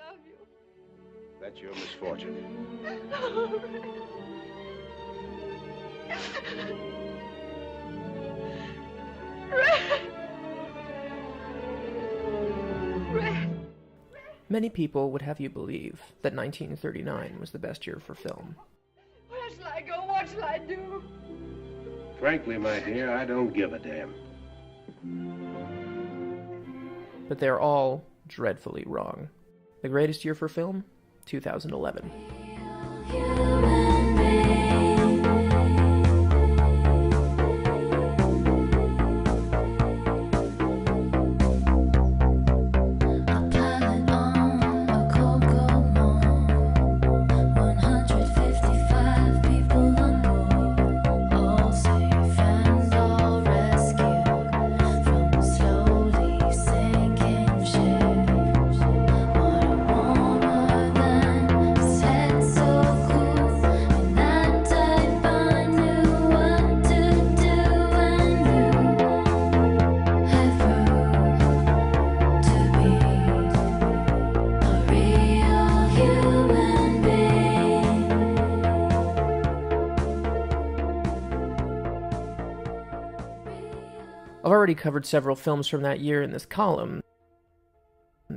love you. That's your misfortune. Red. Red. Many people would have you believe that 1939 was the best year for film. Where shall I go? What shall I do? Frankly, my dear, I don't give a damn. But they're all dreadfully wrong. The greatest year for film? 2011. I've already covered several films from that year in this column,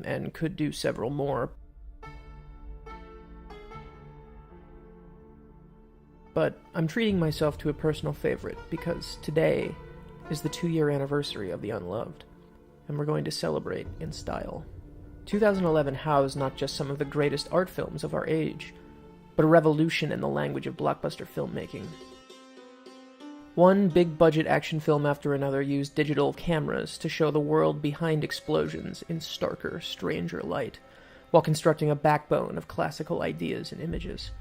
and could do several more. But I'm treating myself to a personal favorite, because today is the 2-year anniversary of The Unloved, and we're going to celebrate in style. 2011 housed not just some of the greatest art films of our age, but a revolution in the language of blockbuster filmmaking. One big-budget action film after another used digital cameras to show the world behind explosions in starker, stranger light, while constructing a backbone of classical ideas and images.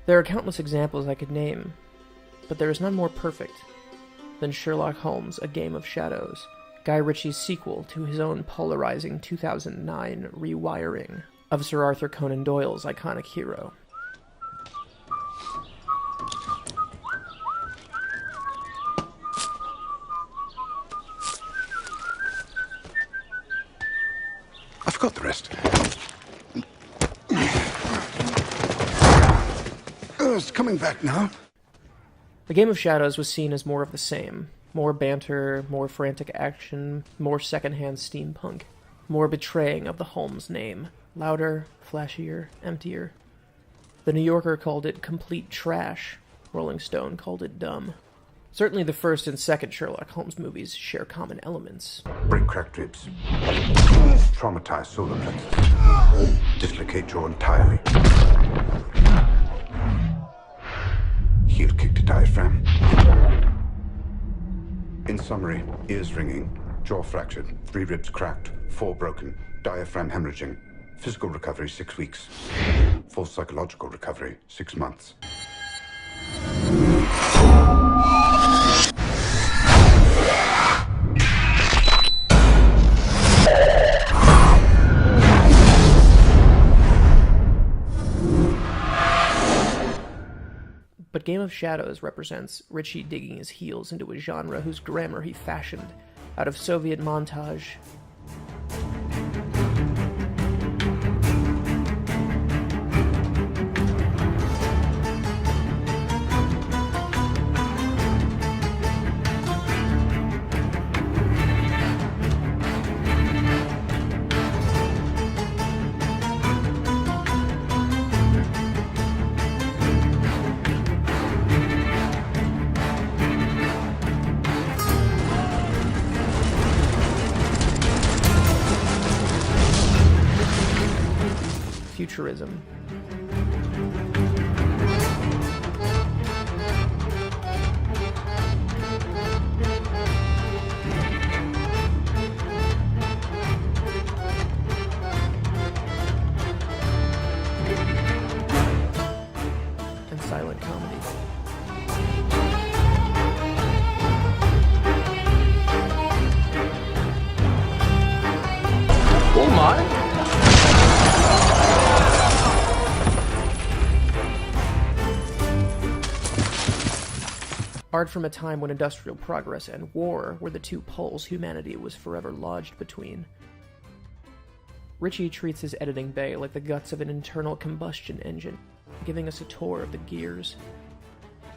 There are countless examples I could name, but there is none more perfect than Sherlock Holmes, A Game of Shadows, Guy Ritchie's sequel to his own polarizing 2009 rewiring of Sir Arthur Conan Doyle's iconic hero. I forgot the rest. It's coming back now. A Game of Shadows was seen as more of the same. More banter, more frantic action, more secondhand steampunk, more betraying of the Holmes name. Louder, flashier, emptier. The New Yorker called it complete trash. Rolling Stone called it dumb. Certainly the first and second Sherlock Holmes movies share common elements. Break cracked ribs. Traumatize solar plexus. Dislocate jaw entirely. Heel kick to diaphragm. In summary, ears ringing, jaw fractured, 3 ribs cracked, 4 broken, diaphragm hemorrhaging. Physical recovery 6 weeks. Full psychological recovery 6 months. But Game of Shadows represents Ritchie digging his heels into a genre whose grammar he fashioned out of Soviet montage. Futurism. And silent comedy. Oh my! Art from a time when industrial progress and war were the two poles humanity was forever lodged between. Ritchie treats his editing bay like the guts of an internal combustion engine, giving us a tour of the gears.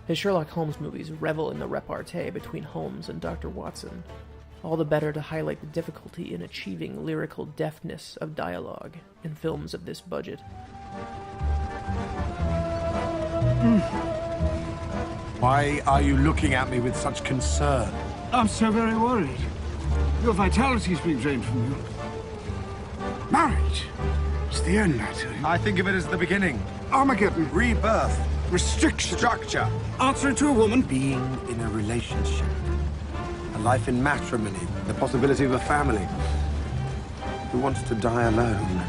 His Sherlock Holmes movies revel in the repartee between Holmes and Dr. Watson, all the better to highlight the difficulty in achieving lyrical deftness of dialogue in films of this budget. Why are you looking at me with such concern? I'm so very worried. Your vitality's been drained from you. Marriage. It's the end, I tell you. I think of it as the beginning. Armageddon. Rebirth. Restriction. Structure. Answering to a woman. Being in a relationship. A life in matrimony. The possibility of a family. Who wants to die alone?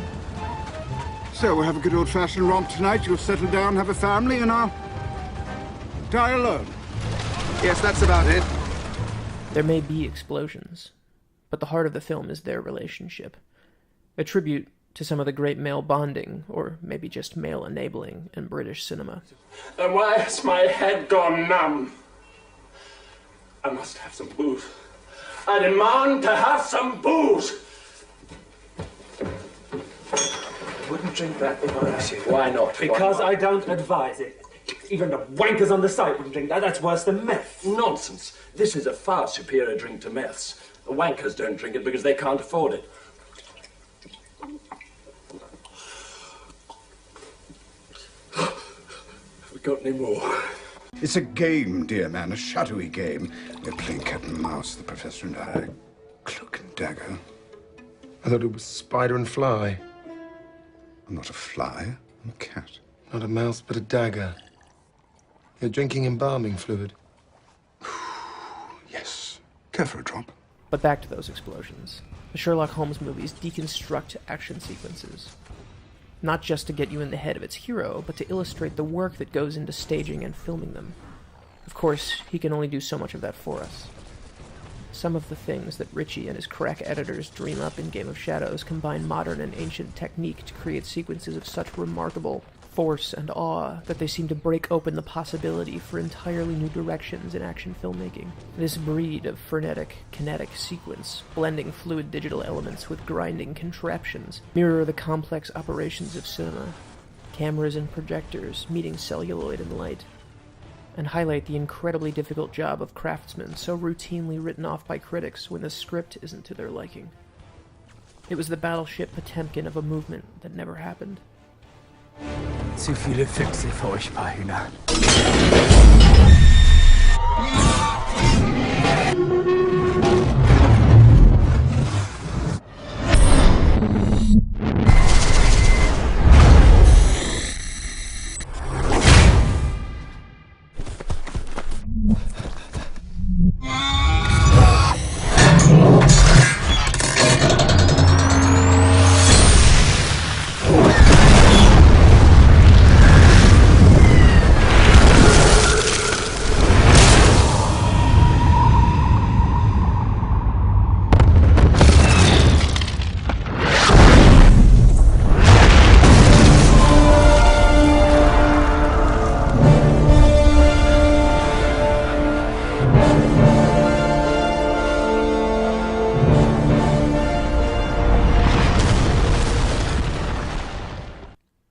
So we'll have a good old-fashioned romp tonight. You'll settle down, have a family, and I'll die alone. Yes, that's about it. There may be explosions, but the heart of the film is their relationship. A tribute to some of the great male bonding, or maybe just male enabling, in British cinema. And why has my head gone numb? I must have some booze. I demand to have some booze! I wouldn't drink that if I asked you. Why not? Because I don't advise it. Even the wankers on the site wouldn't drink that. That's worse than meth. Nonsense. This is a far superior drink to meths. The wankers don't drink it because they can't afford it. Have we got any more? It's a game, dear man, a shadowy game. We're playing cat and mouse, the professor and I. Cloak and dagger. I thought it was spider and fly. I'm not a fly, I'm a cat. Not a mouse, but a dagger. You're drinking embalming fluid. Yes. Care for a drop? But back to those explosions. The Sherlock Holmes movies deconstruct action sequences. Not just to get you in the head of its hero, but to illustrate the work that goes into staging and filming them. Of course, he can only do so much of that for us. Some of the things that Ritchie and his crack editors dream up in Game of Shadows combine modern and ancient technique to create sequences of such remarkable force and awe that they seem to break open the possibility for entirely new directions in action filmmaking. This breed of frenetic, kinetic sequence, blending fluid digital elements with grinding contraptions, mirror the complex operations of cinema, cameras and projectors meeting celluloid and light, and highlight the incredibly difficult job of craftsmen so routinely written off by critics when the script isn't to their liking. It was the battleship Potemkin of a movement that never happened. Zu viele Füchse furchtbar Hühner.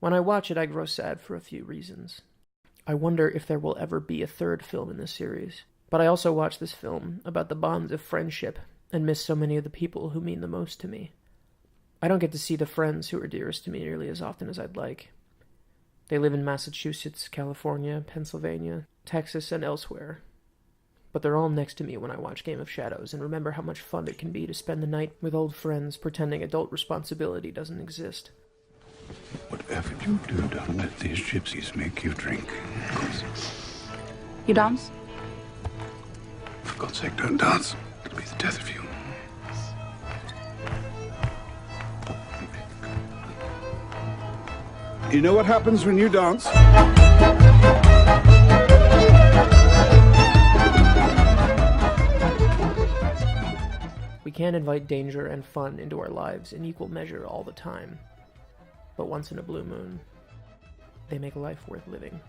When I watch it, I grow sad for a few reasons. I wonder if there will ever be a third film in this series. But I also watch this film about the bonds of friendship and miss so many of the people who mean the most to me. I don't get to see the friends who are dearest to me nearly as often as I'd like. They live in Massachusetts, California, Pennsylvania, Texas, and elsewhere. But they're all next to me when I watch Game of Shadows and remember how much fun it can be to spend the night with old friends pretending adult responsibility doesn't exist. Whatever you do, don't let these gypsies make you drink. You dance? For God's sake, don't dance. It'll be the death of you. You know what happens when you dance? We can't invite danger and fun into our lives in equal measure all the time. But once in a blue moon, they make life worth living.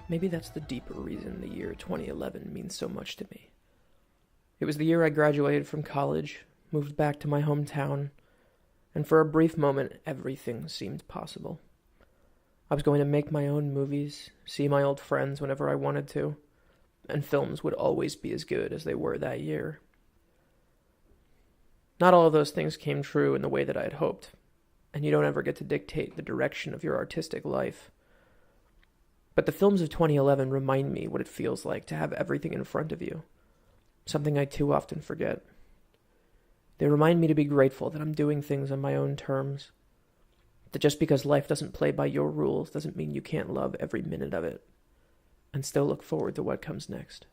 Maybe that's the deeper reason the year 2011 means so much to me. It was the year I graduated from college, moved back to my hometown, And for a brief moment, everything seemed possible. I was going to make my own movies, see my old friends whenever I wanted to, and films would always be as good as they were that year. Not all of those things came true in the way that I had hoped, and you don't ever get to dictate the direction of your artistic life. But the films of 2011 remind me what it feels like to have everything in front of you, something I too often forget. They remind me to be grateful that I'm doing things on my own terms, that just because life doesn't play by your rules doesn't mean you can't love every minute of it, and still look forward to what comes next.